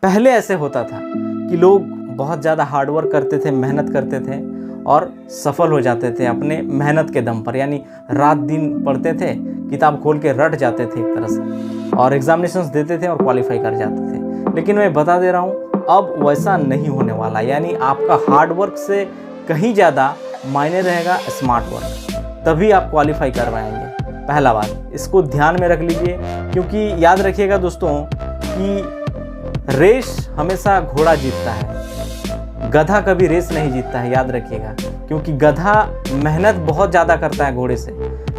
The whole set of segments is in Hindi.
पहले ऐसे होता था कि लोग बहुत ज़्यादा हार्डवर्क करते थे, मेहनत करते थे और सफल हो जाते थे अपने मेहनत के दम पर, यानी रात दिन पढ़ते थे, किताब खोल के रट जाते थे एक तरह से, और एग्जामिनेशंस देते थे और क्वालिफाई कर जाते थे। लेकिन मैं बता दे रहा हूँ अब वैसा नहीं होने वाला, यानी आपका हार्डवर्क से कहीं ज़्यादा मायने रहेगा स्मार्ट वर्क, तभी आप क्वालिफाई कर पाएंगे। पहला बात इसको ध्यान में रख लीजिए, क्योंकि याद रखिएगा दोस्तों कि रेस हमेशा घोड़ा जीतता है, गधा कभी रेस नहीं जीतता है, याद रखिएगा। क्योंकि गधा मेहनत बहुत ज़्यादा करता है घोड़े से,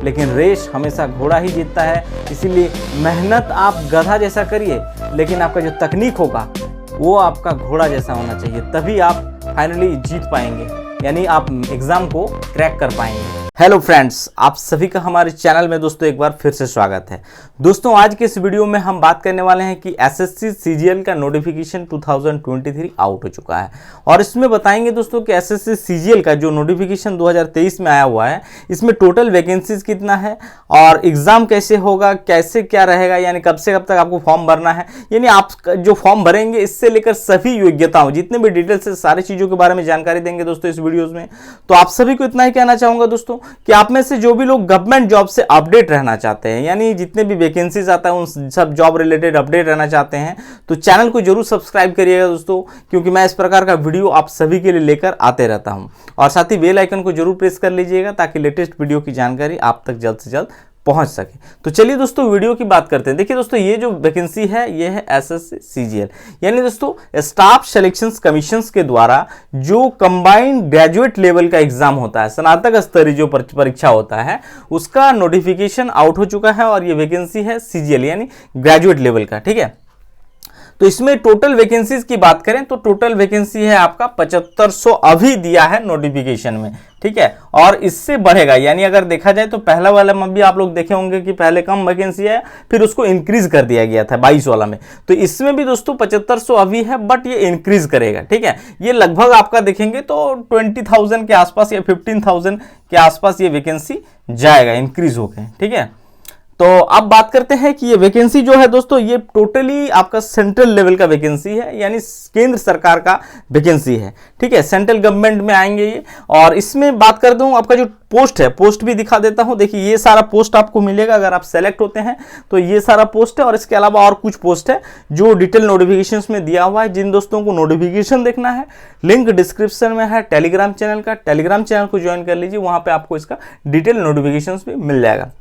लेकिन रेस हमेशा घोड़ा ही जीतता है। इसीलिए मेहनत आप गधा जैसा करिए, लेकिन आपका जो तकनीक होगा वो आपका घोड़ा जैसा होना चाहिए, तभी आप फाइनली जीत पाएंगे, यानी आप एग्ज़ाम को क्रैक कर पाएंगे। हेलो फ्रेंड्स, आप सभी का हमारे चैनल में दोस्तों एक बार फिर से स्वागत है। दोस्तों आज के इस वीडियो में हम बात करने वाले हैं कि एसएससी सीजीएल का नोटिफिकेशन 2023 आउट हो चुका है, और इसमें बताएंगे दोस्तों कि एसएससी सीजीएल का जो नोटिफिकेशन 2023 में आया हुआ है, इसमें टोटल वैकेंसीज कितना है और एग्जाम कैसे होगा, कैसे क्या रहेगा, यानी कब से कब तक आपको फॉर्म भरना है, यानी आप जो फॉर्म भरेंगे इससे लेकर सभी योग्यताओं, जितने भी डिटेल्स से सारी चीज़ों के बारे में जानकारी देंगे दोस्तों इस वीडियोज़ में। तो आप सभी को इतना ही कहना चाहूँगा दोस्तों कि आप में से जो भी लोग गवर्नमेंट जॉब से अपडेट रहना चाहते हैं, यानी जितने भी वैकेंसीज आता है उन सब जॉब रिलेटेड अपडेट रहना चाहते हैं, तो चैनल को जरूर सब्सक्राइब करिएगा दोस्तों, क्योंकि मैं इस प्रकार का वीडियो आप सभी के लिए लेकर आते रहता हूं। और साथ ही बेल आइकन को जरूर प्रेस कर लीजिएगा ताकि लेटेस्ट वीडियो की जानकारी आप तक जल्द से जल्द पहुंच सके। तो चलिए दोस्तों वीडियो की बात करते हैं। देखिए दोस्तों, ये जो वैकेंसी है ये है एसएससी सीजीएल, यानी दोस्तों स्टाफ सिलेक्शन कमीशंस के द्वारा जो कंबाइंड ग्रेजुएट लेवल का एग्जाम होता है, स्नातक स्तरीय जो परीक्षा होता है, उसका नोटिफिकेशन आउट हो चुका है, और ये वैकेंसी है सीजीएल यानी ग्रेजुएट लेवल का। ठीक है, तो इसमें टोटल वैकेंसीज की बात करें तो टोटल वैकेंसी है आपका 7500 अभी दिया है नोटिफिकेशन में। ठीक है, और इससे बढ़ेगा, यानी अगर देखा जाए तो पहला वाला में भी आप लोग देखे होंगे कि पहले कम वैकेंसी है, फिर उसको इंक्रीज कर दिया गया था 22 वाला में। तो इसमें भी दोस्तों 7500 अभी है, बट ये इंक्रीज करेगा। ठीक है, ये लगभग आपका देखेंगे तो 20,000 के आसपास या 15,000 के आसपास ये वैकेंसी जाएगा इंक्रीज होकर। ठीक है, तो अब बात करते हैं कि ये वैकेंसी जो है दोस्तों ये टोटली आपका सेंट्रल लेवल का वैकेंसी है, यानी केंद्र सरकार का वैकेंसी है। ठीक है, सेंट्रल गवर्नमेंट में आएंगे ये। और इसमें बात कर दूं आपका जो पोस्ट है, पोस्ट भी दिखा देता हूं। देखिए ये सारा पोस्ट आपको मिलेगा अगर आप सेलेक्ट होते हैं तो, ये सारा पोस्ट है, और इसके अलावा और कुछ पोस्ट है जो डिटेल नोटिफिकेशन में दिया हुआ है। जिन दोस्तों को नोटिफिकेशन देखना है, लिंक डिस्क्रिप्शन में है टेलीग्राम चैनल का, टेलीग्राम चैनल को ज्वाइन कर लीजिए, वहां पर आपको इसका डिटेल नोटिफिकेशन भी मिल जाएगा।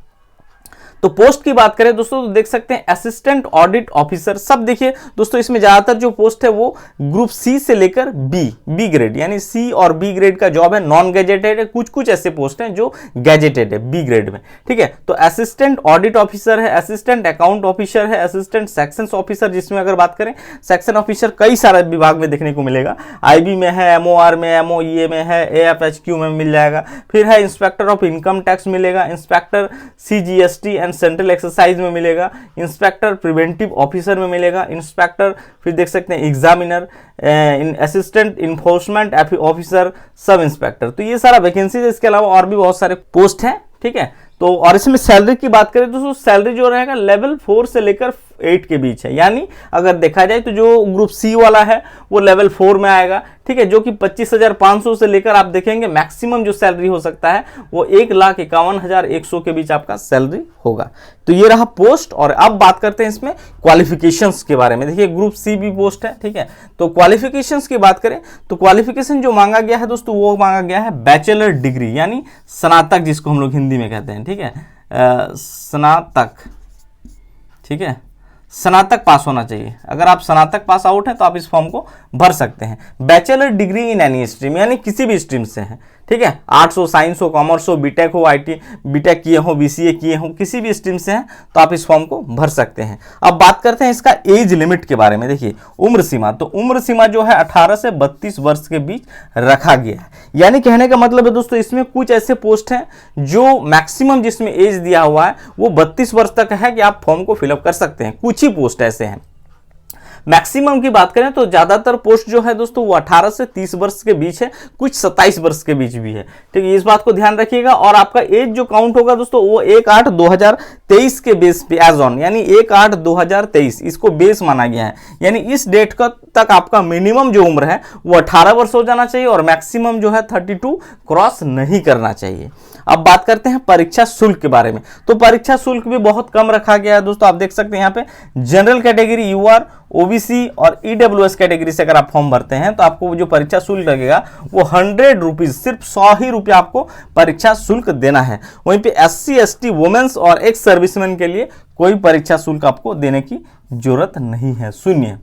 तो पोस्ट की बात करें दोस्तों तो देख सकते हैं असिस्टेंट ऑडिट ऑफिसर, सब देखिए दोस्तों इसमें ज्यादातर जो पोस्ट है वो ग्रुप सी से लेकर बी ग्रेड, यानी सी और बी ग्रेड का जॉब है, नॉन गैजेटेड है। कुछ ऐसे पोस्ट हैं जो गैजेटेड है बी ग्रेड में। ठीक है, तो असिस्टेंट ऑडिट ऑफिसर है, असिस्टेंट अकाउंट ऑफिसर है, असिस्टेंट सेक्शन ऑफिसर, जिसमें अगर बात करें सेक्शन ऑफिसर कई सारे विभाग में देखने को मिलेगा, आईबी में है, एमओआर में, एमओईए में है, एएफएचक्यू में मिल जाएगा। फिर है इंस्पेक्टर ऑफ इनकम टैक्स मिलेगा, इंस्पेक्टर सीजीएसटी सेंट्रल एक्सरसाइज में मिलेगा, इंस्पेक्टर प्रिवेंटिव ऑफिसर में मिलेगा, इंस्पेक्टर, फिर देख सकते हैं examiner, assistant enforcement officer, sub inspector. तो ये सारा वैकेंसी है, इसके अलावा और भी बहुत सारे पोस्ट हैं। ठीक है, तो और इसमें सैलरी की बात करें तो सैलरी जो रहेगा लेवल 4 से लेकर 8 के बीच है, यानी अगर देखा जाए तो जो ग्रुप सी वाला है वो लेवल 4 में आएगा। ठीक है, जो कि 25,500 से लेकर आप देखेंगे मैक्सिमम जो सैलरी हो सकता है वो 1,51,100 के बीच आपका सैलरी होगा। तो ये रहा पोस्ट। और अब बात करते हैं इसमें क्वालिफिकेशंस के बारे में। देखिए ग्रुप सी भी पोस्ट है। ठीक है, तो क्वालिफिकेशंस की बात करें तो क्वालिफिकेशन जो मांगा गया है दोस्तों वो मांगा गया है बैचलर डिग्री, यानी स्नातक, जिसको हम लोग हिंदी में कहते हैं। ठीक है, स्नातक। ठीक है, स्नातक पास होना चाहिए। अगर आप स्नातक पास आउट हैं तो आप इस फॉर्म को भर सकते हैं। Bachelor degree in any stream, यानी किसी भी स्ट्रीम से है। ठीक है, आर्ट्स हो, साइंस हो, कॉमर्स हो, बीटेक हो, आईटी बीटेक किए हो, बीसीए किए हो, किसी भी स्ट्रीम से हैं तो आप इस फॉर्म को भर सकते हैं। अब बात करते हैं इसका एज लिमिट के बारे में। देखिए उम्र सीमा, तो उम्र सीमा जो है 18 से 32 वर्ष के बीच रखा गया है। यानी कहने का मतलब है दोस्तों इसमें कुछ ऐसे पोस्ट हैं जो मैक्सिमम जिसमें एज दिया हुआ है वो 32 वर्ष तक है कि आप फॉर्म को फिलअप कर सकते हैं। कुछ ही पोस्ट ऐसे हैं, मैक्सिमम की बात करें तो ज़्यादातर पोस्ट जो है दोस्तों वो 18 से 30 वर्ष के बीच है, कुछ 27 वर्ष के बीच भी है। ठीक है, इस बात को ध्यान रखिएगा। और आपका एज जो काउंट होगा दोस्तों वो 1/8/2023 के बेस पे एज ऑन, यानी 1/8/2023 इसको बेस माना गया है। यानी इस डेट का तक आपका मिनिमम जो उम्र है वो 18 वर्ष हो जाना चाहिए और मैक्सिमम जो है 32 क्रॉस नहीं करना चाहिए। अब बात करते हैं परीक्षा शुल्क के बारे में। तो परीक्षा शुल्क भी बहुत कम रखा गया है दोस्तों। आप देख सकते हैं यहाँ पे जनरल कैटेगरी, यूआर, ओबीसी और ईडब्ल्यूएस कैटेगरी से अगर आप फॉर्म भरते हैं तो आपको जो परीक्षा शुल्क लगेगा वो 100 रुपीज, सिर्फ 100 ही रुपये आपको परीक्षा शुल्क देना है। वहीं पे SC, ST, वुमेन्स और एक्स सर्विसमैन के लिए कोई परीक्षा शुल्क आपको देने की जरूरत नहीं है, शून्य।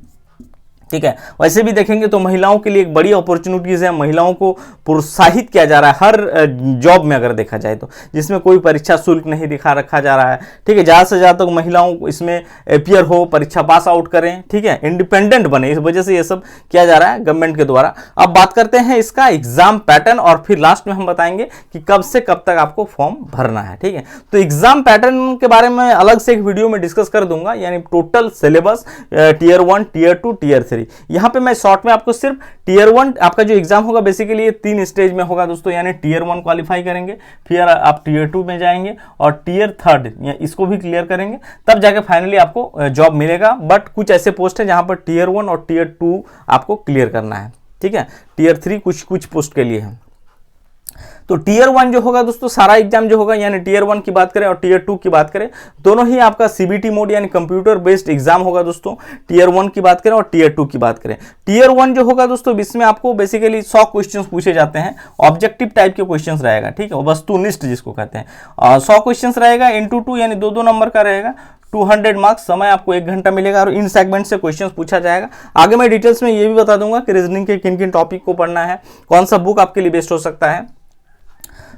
ठीक है, वैसे भी देखेंगे तो महिलाओं के लिए एक बड़ी अपॉर्चुनिटीज है, महिलाओं को प्रोत्साहित किया जा रहा है हर जॉब में अगर देखा जाए तो, जिसमें कोई परीक्षा शुल्क नहीं रखा जा रहा है। ठीक है, ज़्यादा से ज़्यादा तक महिलाओं इसमें अपियर हो, परीक्षा पास आउट करें, ठीक है, इंडिपेंडेंट बने, इस वजह से ये सब किया जा रहा है गवर्नमेंट के द्वारा। अब बात करते हैं इसका एग्जाम पैटर्न और फिर लास्ट में हम बताएंगे कि कब से कब तक आपको फॉर्म भरना है। ठीक है, तो एग्जाम पैटर्न के बारे में अलग से एक वीडियो में डिस्कस कर दूंगा, यानी total syllabus tier 1, tier 2, tier 3। यहां पे मैं शॉर्ट में आपको सिर्फ टीयर 1 आपका जो एग्जाम होगा बेसिकली ये 3 स्टेज में होगा दोस्तों, यानी टीयर 1 क्वालिफाई करेंगे, फिर आप टीयर 2 में जाएंगे और टीयर 3 इसको भी क्लियर करेंगे, तब जाके फाइनली आपको जॉब मिलेगा। बट कुछ ऐसे पोस्ट है जहां पर टीयर 1 और टीयर 2 आपको क्लियर करना है। ठीक है, टीयर 3 कुछ पोस्ट के लिए है। तो टीयर 1 जो होगा दोस्तों, सारा एग्जाम जो होगा, यानी टीयर 1 की बात करें और टीयर 2 की बात करें, दोनों ही आपका सीबीटी मोड यानी कंप्यूटर बेस्ड एग्जाम होगा दोस्तों। टीयर 1 की बात करें और टीयर 2 की बात करें, टीयर 1 जो होगा दोस्तों इसमें आपको बेसिकली 100 क्वेश्चंस पूछे जाते हैं, ऑब्जेक्टिव टाइप के क्वेश्चंस रहेगा। ठीक है, वस्तुनिष्ठ जिसको कहते हैं, 100 क्वेश्चंस रहेगा इंटू 2 यानी 2-2 नंबर का रहेगा, 200 मार्क्स, समय आपको 1 घंटा मिलेगा और इन सेगमेंट से क्वेश्चंस पूछा जाएगा। आगे मैं डिटेल्स में ये भी बता दूंगा कि रीजनिंग के किन किन टॉपिक को पढ़ना है, कौन सा बुक आपके लिए बेस्ट हो सकता है।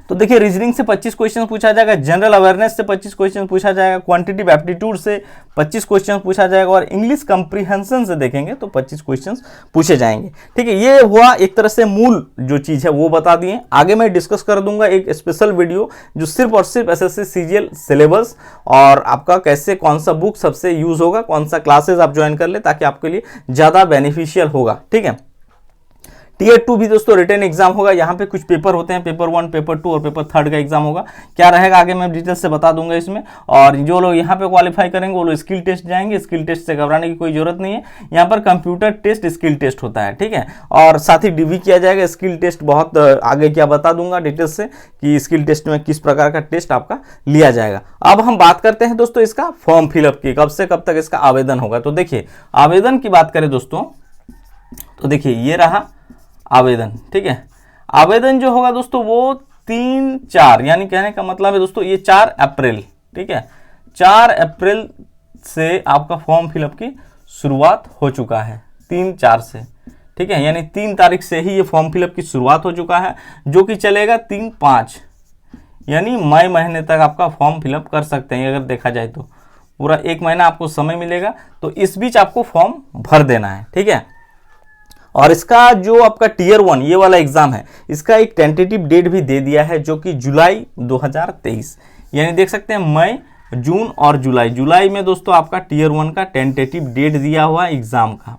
तो देखिए, रीजनिंग से 25 क्वेश्चन पूछा जाएगा, जनरल अवेयरनेस से 25 क्वेश्चन पूछा जाएगा, क्वांटिटेटिव एप्टीट्यूड से 25 क्वेश्चन पूछा जाएगा और इंग्लिश कंप्रीहेंशन से देखेंगे तो 25 क्वेश्चन पूछे जाएंगे। ठीक है, ये हुआ एक तरह से मूल जो चीज है वो बता दिए। आगे मैं डिस्कस कर दूंगा एक स्पेशल वीडियो जो सिर्फ और सिर्फ SSC CGL सिलेबस और आपका कैसे कौन सा बुक सबसे यूज होगा, कौन सा क्लासेस आप ज्वाइन कर ले ताकि आपके लिए ज्यादा बेनिफिशियल होगा। ठीक है, टीयर 2 भी दोस्तों रिटन एग्जाम होगा, यहाँ पे कुछ पेपर होते हैं, पेपर 1, पेपर 2 और पेपर 3 का एग्जाम होगा। क्या रहेगा आगे मैं डिटेल से बता दूंगा इसमें। और जो लोग यहाँ पे क्वालिफाई करेंगे वो लोग स्किल टेस्ट जाएंगे, स्किल टेस्ट से घबराने की कोई जरूरत नहीं है, यहाँ पर कंप्यूटर टेस्ट, स्किल टेस्ट होता है। ठीक है, और साथ ही डीवी किया जाएगा, स्किल टेस्ट बहुत आगे क्या बता दूंगा डिटेल से कि स्किल टेस्ट में किस प्रकार का टेस्ट आपका लिया जाएगा। अब हम बात करते हैं दोस्तों इसका फॉर्म फिलअप की, कब से कब तक इसका आवेदन होगा। तो देखिए, आवेदन की बात करें दोस्तों तो देखिए ये रहा आवेदन। ठीक है, आवेदन जो होगा दोस्तों वो 3-4 यानी कहने का मतलब है दोस्तों ये 4 अप्रैल, ठीक है, 4 अप्रैल से आपका फॉर्म फिलअप की शुरुआत हो चुका है, 3-4 से। ठीक है, यानी 3 तारीख से ही ये फॉर्म फिलअप की शुरुआत हो चुका है, जो कि चलेगा 3-5 यानी मई महीने तक आपका फॉर्म फिलअप कर सकते हैं। अगर देखा जाए तो पूरा 1 महीना आपको समय मिलेगा, तो इस बीच आपको फॉर्म भर देना है। ठीक है, और इसका जो आपका टीयर 1 ये वाला एग्जाम है, इसका एक टेंटेटिव डेट भी दे दिया है जो कि जुलाई 2023, यानी देख सकते हैं मई, जून और जुलाई में दोस्तों आपका टीयर 1 का टेंटेटिव डेट दिया हुआ है एग्जाम का।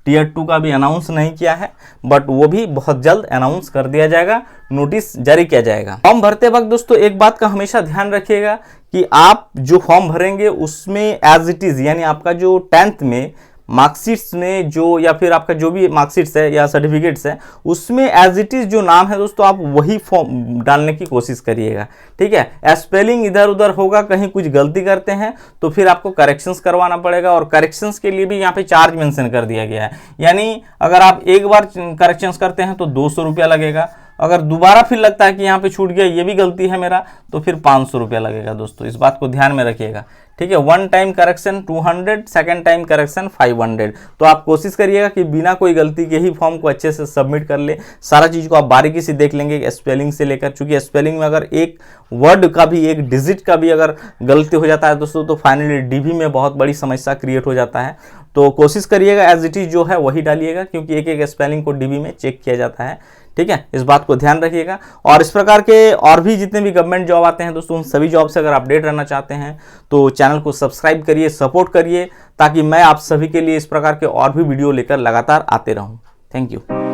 टीयर 2 का भी अनाउंस नहीं किया है, बट वो भी बहुत जल्द अनाउंस कर दिया जाएगा, नोटिस जारी किया जाएगा। फॉर्म भरते वक्त दोस्तों एक बात का हमेशा ध्यान रखिएगा कि आप जो फॉर्म भरेंगे उसमें एज इट इज, यानी आपका जो 10th में मार्कशीट्स में जो या फिर आपका जो भी मार्कशीट्स है या सर्टिफिकेट्स है उसमें एज इट इज जो नाम है दोस्तों आप वही फॉर्म डालने की कोशिश करिएगा। ठीक है, स्पेलिंग इधर उधर होगा, कहीं कुछ गलती करते हैं तो फिर आपको करेक्शंस करवाना पड़ेगा, और करेक्शंस के लिए भी यहाँ पे चार्ज मेंशन कर दिया गया है, यानी अगर आप एक बार करेक्शंस करते हैं तो 200 रुपया लगेगा, अगर दोबारा फिर लगता है कि यहाँ पे छूट गया ये भी गलती है मेरा तो फिर 500 रुपया लगेगा दोस्तों, इस बात को ध्यान में रखिएगा। ठीक है, 1 time correction 200, second time correction 500। तो आप कोशिश करिएगा कि बिना कोई गलती के ही फॉर्म को अच्छे से सबमिट कर ले, सारा चीज़ को आप बारीकी से देख लेंगे, स्पेलिंग से लेकर, चूंकि स्पेलिंग में अगर एक वर्ड का भी, एक डिजिट का भी अगर गलती हो जाता है दोस्तों तो फाइनली डीबी में बहुत बड़ी समस्या क्रिएट हो जाता है। तो कोशिश करिएगा एज इट इज जो है वही डालिएगा, क्योंकि एक एक स्पेलिंग को डीबी में चेक किया जाता है। ठीक है, इस बात को ध्यान रखिएगा। और इस प्रकार के और भी जितने भी गवर्नमेंट जॉब आते हैं दोस्तों उन सभी जॉब से अगर अपडेट रहना चाहते हैं तो चैनल चैनल को सब्सक्राइब करिए, सपोर्ट करिए, ताकि मैं आप सभी के लिए इस प्रकार के और भी वीडियो लेकर लगातार आते रहूं। Thank you.